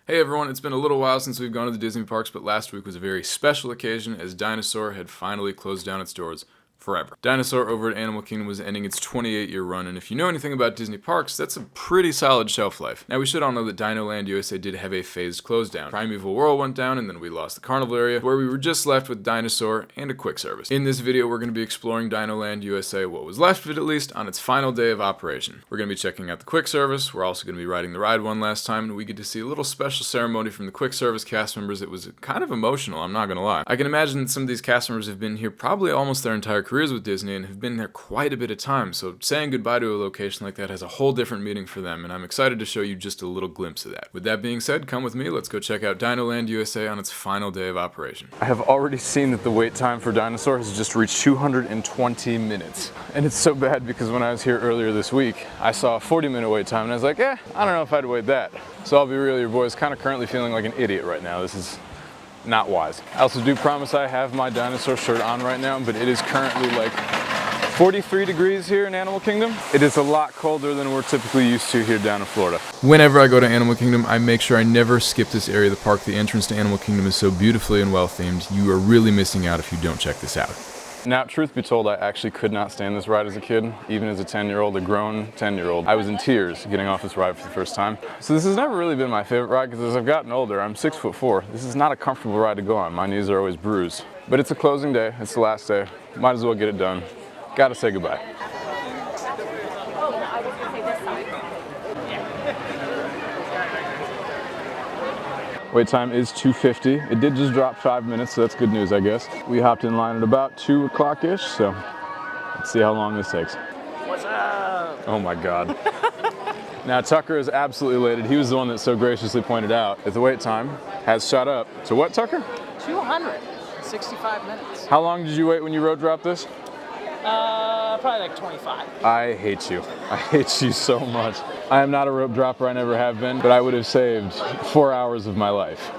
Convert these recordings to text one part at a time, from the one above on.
Hey everyone, it's been a little while since we've gone to the Disney parks, but last week was a very special occasion as Dinosaur had finally closed down its doors forever. Dinosaur over at Animal Kingdom was ending its 28-year run, and if you know anything about Disney parks, that's a pretty solid shelf life. Now we should all know that Dinoland U.S.A. did have a phased close down. Primeval World went down, and then we lost the carnival area, where we were just left with Dinosaur and a quick service. In this video, we're going to be exploring Dinoland U.S.A., what was left of it at least, on its final day of operation. We're going to be checking out the quick service, we're also going to be riding the ride one last time, and we get to see a little special ceremony from the quick service cast members. It was kind of emotional, I'm not going to lie. I can imagine that some of these cast members have been here probably almost their entire careers with Disney, and have been there quite a bit of time, so saying goodbye to a location like that has a whole different meaning for them, and I'm excited to show you just a little glimpse of that. With that being said, come with me, let's go check out Dinoland USA on its final day of operation. I have already seen that the wait time for Dinosaur has just reached 220 minutes. And it's so bad because when I was here earlier this week, I saw a 40-minute wait time and I was like, I don't know if I'd wait that. So I'll be real, your boy is kind of currently feeling like an idiot right now. This is not wise. I also do promise I have my Dinosaur shirt on right now, but it is currently like 43 degrees here in Animal Kingdom. It is a lot colder than we're typically used to here down in Florida. Whenever I go to Animal Kingdom, I make sure I never skip this area of the park. The entrance to Animal Kingdom is so beautifully and well themed. You are really missing out if you don't check this out. Now, truth be told, I actually could not stand this ride as a kid. Even as a 10-year-old, a grown 10-year-old, I was in tears getting off this ride for the first time. So this has never really been my favorite ride because as I've gotten older, I'm 6'4". This is not a comfortable ride to go on. My knees are always bruised. But it's a closing day. It's the last day. Might as well get it done. Gotta say goodbye. Wait time is 2:50. It did just drop 5 minutes, so that's good news, I guess. We hopped in line at about 2 o'clock-ish, so let's see how long this takes. What's up? Oh my God. Now Tucker is absolutely elated. He was the one that so graciously pointed out that the wait time has shot up to what, Tucker? 265 minutes. How long did you wait when you road dropped this? Probably like 25. I hate you. I hate you so much. I am not a rope dropper, I never have been, but I would have saved 4 hours of my life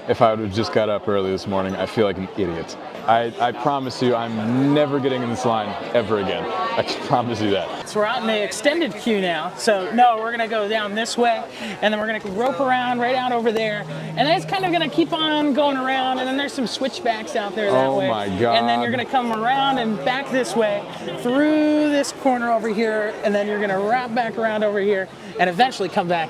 if I would have just got up early this morning. I feel like an idiot. I promise you, I'm never getting in this line ever again. I can promise you that. So we're out in the extended queue now. So no, we're gonna go down this way, and then we're gonna rope around right out over there, and then it's kind of gonna keep on going around, and then there's some switchbacks out there that way. Oh my God. And then you're gonna come around and back this way, through this corner over here, and then you're gonna wrap back around over here, and eventually come back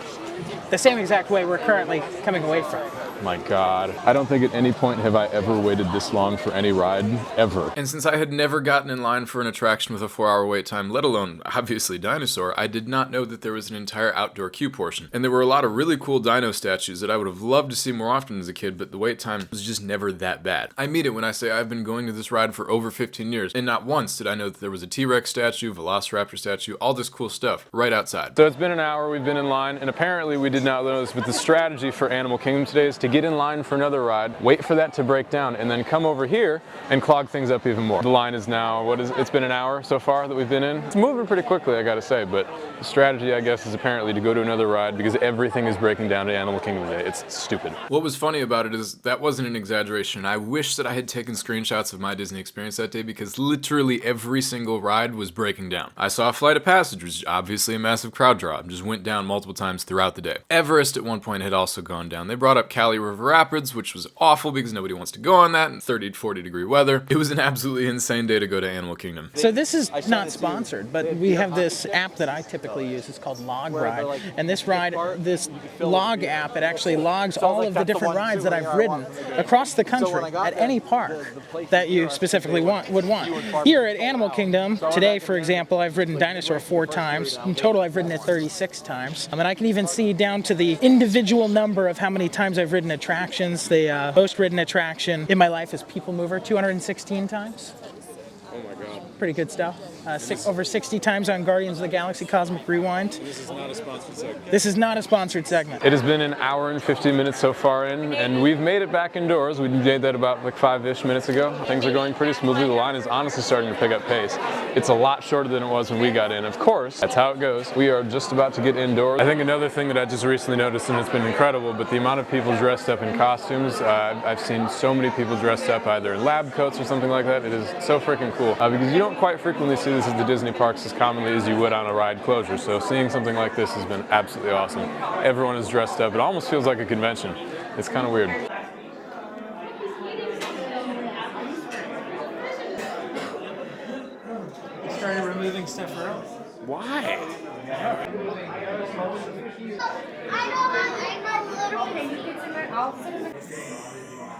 the same exact way we're currently coming away from. My God. I don't think at any point have I ever waited this long for any ride, ever. And since I had never gotten in line for an attraction with a 4-hour wait time, let alone, obviously, Dinosaur, I did not know that there was an entire outdoor queue portion. And there were a lot of really cool dino statues that I would have loved to see more often as a kid, but the wait time was just never that bad. I mean it when I say I've been going to this ride for over 15 years, and not once did I know that there was a T-Rex statue, Velociraptor statue, all this cool stuff right outside. So it's been an hour, we've been in line, and apparently we did not know this, but the strategy for Animal Kingdom today is to get in line for another ride, wait for that to break down, and then come over here and clog things up even more. The line is now, it's been an hour so far that we've been in. It's moving pretty quickly, I gotta say, but the strategy, I guess, is apparently to go to another ride because everything is breaking down to Animal Kingdom today. It's stupid. What was funny about it is that wasn't an exaggeration. I wish that I had taken screenshots of my Disney experience that day because literally every single ride was breaking down. I saw Flight of Passage, which is obviously a massive crowd draw. It just went down multiple times throughout the day. Everest at one point had also gone down. They brought up Cali River Rapids, which was awful because nobody wants to go on that in 30 to 40 degree weather. It was an absolutely insane day to go to Animal Kingdom. So this is not sponsored, but we have this app that I typically use. It's called Log Ride. And this log app, it actually logs all of the different rides that I've ridden across the country at any park that you specifically would want. Here at Animal Kingdom, today, for example, I've ridden Dinosaur 4 times. In total, I've ridden it 36 times. And I can even see down to the individual number of how many times I've ridden attractions. The most ridden attraction in my life is People Mover, 216 times. Oh my God. Pretty good stuff. Over 60 times on Guardians of the Galaxy Cosmic Rewind. This is not a sponsored segment. This is not a sponsored segment. It has been an hour and 50 minutes so far in, and we've made it back indoors. We did that about like 5-ish minutes ago. Things are going pretty smoothly. The line is honestly starting to pick up pace. It's a lot shorter than it was when we got in. Of course, that's how it goes. We are just about to get indoors. I think another thing that I just recently noticed, and it's been incredible, but the amount of people dressed up in costumes. I've seen so many people dressed up either in lab coats or something like that. It is so freaking cool because you don't quite frequently see this at the Disney parks as commonly as you would on a ride closure. So seeing something like this has been absolutely awesome. Everyone is dressed up. It almost feels like a convention. It's kind of weird. Started removing stuff early. Why?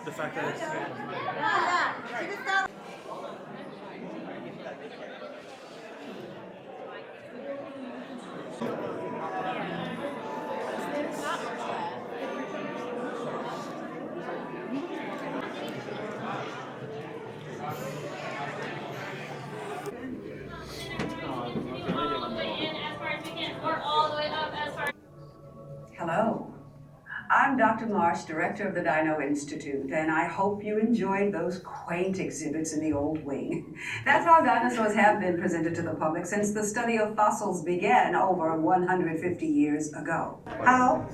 The fact that it's Hello, I'm Dr. Marsh, director of the Dino Institute, and I hope you enjoyed those quaint exhibits in the old wing. That's how dinosaurs have been presented to the public since the study of fossils began over 150 years ago. How?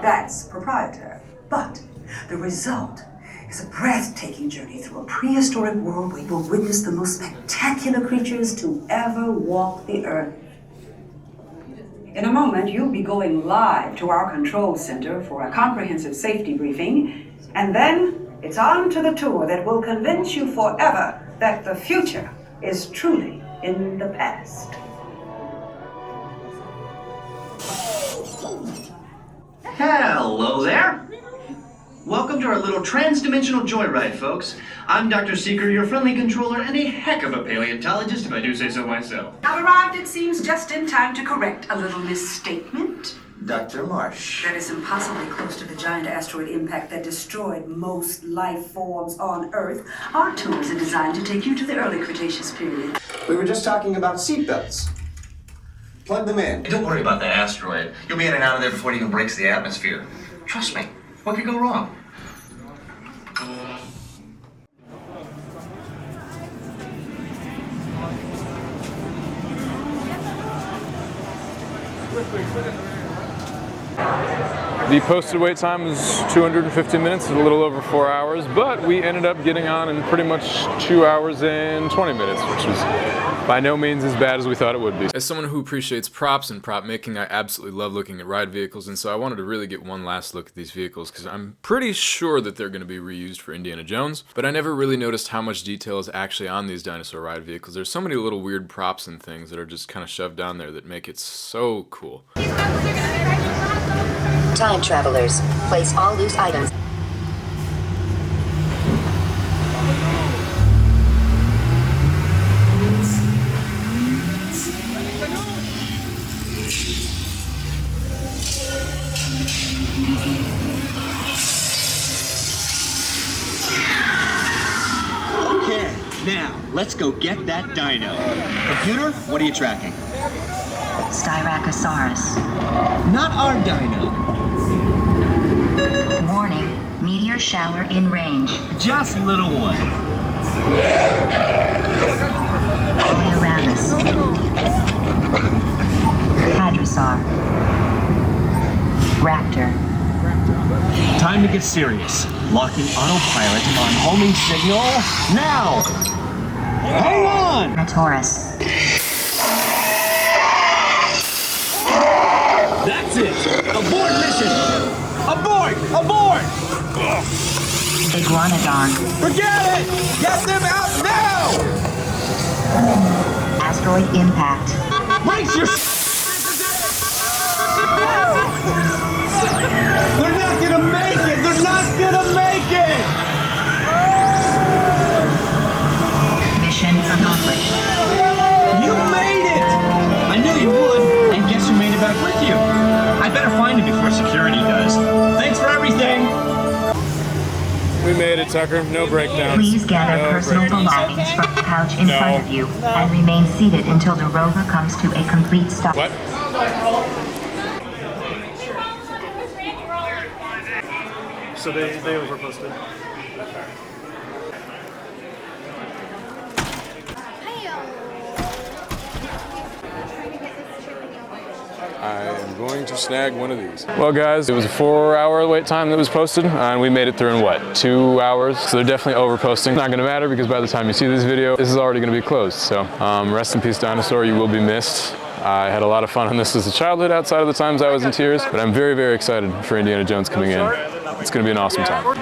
That's proprietary. But the result is a breathtaking journey through a prehistoric world where you'll witness the most spectacular creatures to ever walk the earth. In a moment, you'll be going live to our control center for a comprehensive safety briefing, and then it's on to the tour that will convince you forever that the future is truly in the past. Hello there! Welcome to our little trans-dimensional joyride, folks. I'm Dr. Seeker, your friendly controller, and a heck of a paleontologist, if I do say so myself. I've arrived, it seems, just in time to correct a little misstatement. Dr. Marsh. That is impossibly close to the giant asteroid impact that destroyed most life forms on Earth. Our tours are designed to take you to the early Cretaceous period. We were just talking about seatbelts. Plug them in. Don't worry about that asteroid. You'll be in and out of there before it even breaks the atmosphere. Trust me. What could go wrong? The posted wait time is 250 minutes, a little over 4 hours, but we ended up getting on in pretty much 2 hours and 20 minutes, which was by no means as bad as we thought it would be. As someone who appreciates props and prop making, I absolutely love looking at ride vehicles, and so I wanted to really get one last look at these vehicles because I'm pretty sure that they're going to be reused for Indiana Jones, but I never really noticed how much detail is actually on these dinosaur ride vehicles. There's so many little weird props and things that are just kind of shoved down there that make it so cool. Time travelers, place all loose items. Okay, now let's go get that dino. Computer, what are you tracking? Restaurantosaurus. Not our dino. Warning, meteor shower in range. Just little one. Oleoramus. Hadrosaur. Raptor. Time to get serious. Locking autopilot on homing signal now. Hang on! Taurus. That's it! Abort mission! Abort! Abort! Iguanodon. Forget it! Get them out now! Asteroid impact. Brace your... They're not gonna make it! They're not gonna make it! Mission accomplished. You made it! I knew you would, and guess who made it back with you? I better find him before security does. Thanks for everything! We made it, Tucker. No breakdowns. Please gather No personal breakdowns. belongings from the couch in front of you and remain seated until the rover comes to a complete stop. What? So they overposted. Hey, I am going to snag one of these. Well guys, it was a 4-hour wait time that was posted, and we made it through in what, 2 hours? So they're definitely over posting. Not gonna matter because by the time you see this video, this is already gonna be closed. So rest in peace, Dinosaur, you will be missed. I had a lot of fun on this as a childhood outside of the times I was in tears, but I'm very, very excited for Indiana Jones coming in. It's gonna be an awesome time.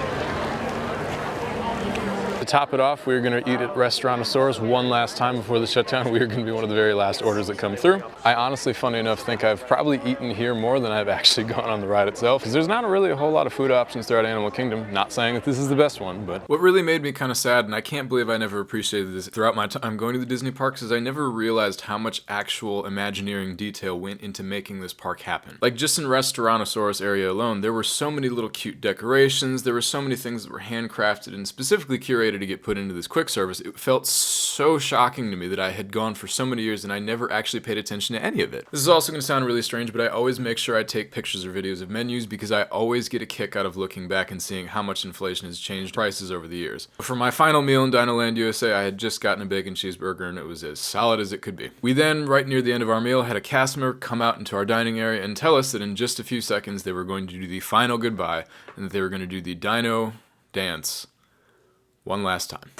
To top it off, we're gonna eat at Restaurantosaurus one last time before the shutdown. We are gonna be one of the very last orders that come through. I honestly, funny enough, think I've probably eaten here more than I've actually gone on the ride itself, because there's not really a whole lot of food options throughout Animal Kingdom. Not saying that this is the best one, but... What really made me kind of sad, and I can't believe I never appreciated this throughout my time going to the Disney parks, is I never realized how much actual Imagineering detail went into making this park happen. Like, just in Restaurantosaurus area alone, there were so many little cute decorations, there were so many things that were handcrafted and specifically curated to get put into this quick service. It felt so shocking to me that I had gone for so many years and I never actually paid attention to any of it. This is also going to sound really strange, but I always make sure I take pictures or videos of menus because I always get a kick out of looking back and seeing how much inflation has changed prices over the years. For my final meal in Dinoland USA, I had just gotten a bacon cheeseburger and it was as solid as it could be. We then, right near the end of our meal, had a cast member come out into our dining area and tell us that in just a few seconds they were going to do the final goodbye and that they were going to do the dino dance one last time.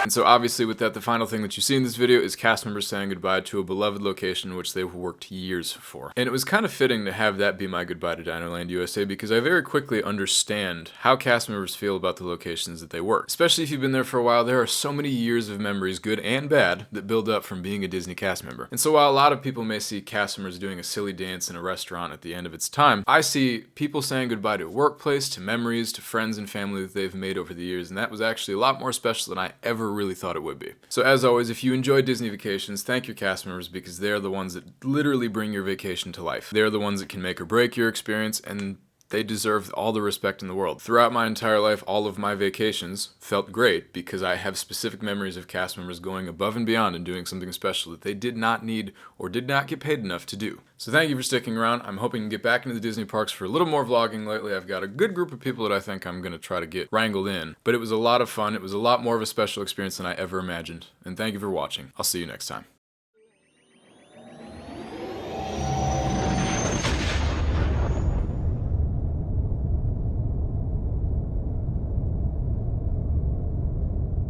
And so obviously with that, the final thing that you see in this video is cast members saying goodbye to a beloved location which they've worked years for. And it was kind of fitting to have that be my goodbye to Dinoland USA because I very quickly understand how cast members feel about the locations that they work. Especially if you've been there for a while, there are so many years of memories, good and bad, that build up from being a Disney cast member. And so while a lot of people may see cast members doing a silly dance in a restaurant at the end of its time, I see people saying goodbye to a workplace, to memories, to friends and family that they've made over the years, and that was actually a lot more special than I ever really thought it would be. So as always, if you enjoy Disney vacations, thank your cast members because they're the ones that literally bring your vacation to life. They're the ones that can make or break your experience, and they deserve all the respect in the world. Throughout my entire life, all of my vacations felt great because I have specific memories of cast members going above and beyond and doing something special that they did not need or did not get paid enough to do. So thank you for sticking around. I'm hoping to get back into the Disney parks for a little more vlogging lately. I've got a good group of people that I think I'm going to try to get wrangled in. But it was a lot of fun. It was a lot more of a special experience than I ever imagined. And thank you for watching. I'll see you next time.